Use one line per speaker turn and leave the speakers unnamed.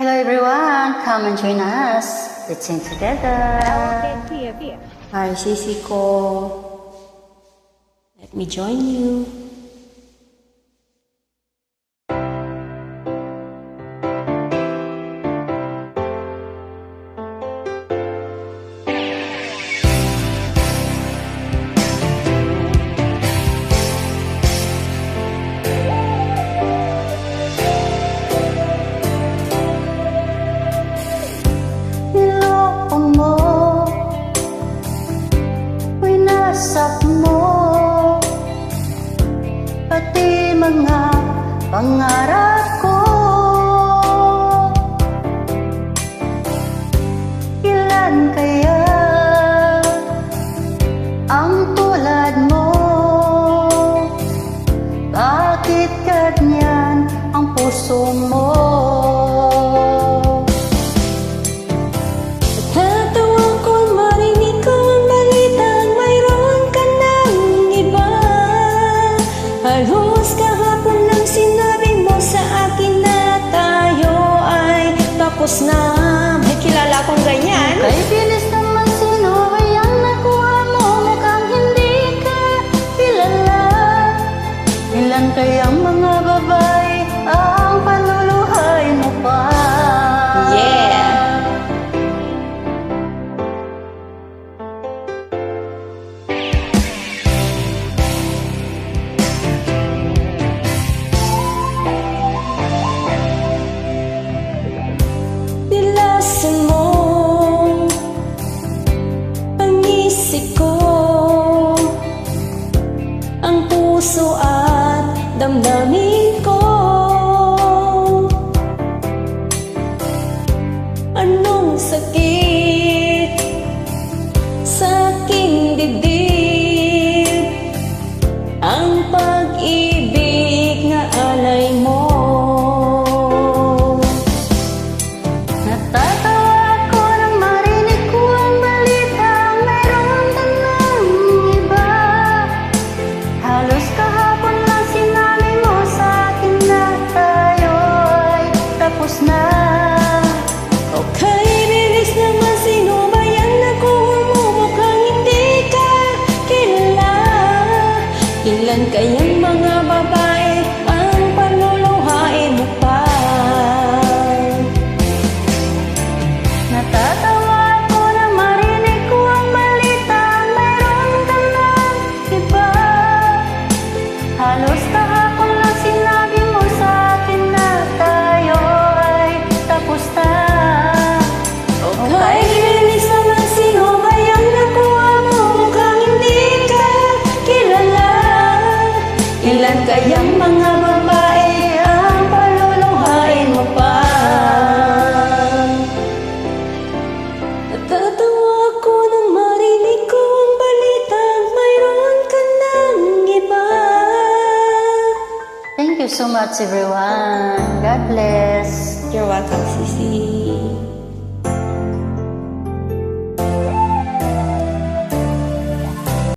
Hello everyone, come and join us. Let's sing together. Hi, Sisi ko. Let me join you. Winasap mo pati mga pangarap ko. Ilan kaya ang tulad mo? Bakit ganyan ang puso mo?
Halos kahapon lang sinabi mo sa akin na tayo ay tapos na. May kilala akong ganyan.
Kay bilis naman, sino kayang nakuha mo? Mukhang hindi ka kilala. Ilan kayang mga babae ang panluluhay mo pa?
Yeah! Nilasan mo ang isip ko, ang puso at damdamin ko. Anong sakit sa aking dibdib, ang pag-ibig na alay mo.
Natatawa ako nang marinig ko ang balita, mayroon ka ng iba. Halos kahapon lang sinabi mo sa akin na tayo ay tapos na.
Okay, bilis naman, sino ba yan nakuha mo? Mukhang hindi ka kilala. Ilan kayang mga babae ang panluluhain mo pa?
Natatawa ako nang marinig ko ang balita, mayroon ka ng iba. Halos kahapon lang sinabi mo sa akin na tayo ay tapos na.
Okay, bilis naman, sino ba yan nakuha mo? Mukhang hindi ka kilala. Ilan kayang mga babae ang paluluhain mo pa? Natatawa ako nang marinig ko ang balitang mayroon ka ng iba.
Thank you so much everyone. God bless.
You're welcome, Sisi.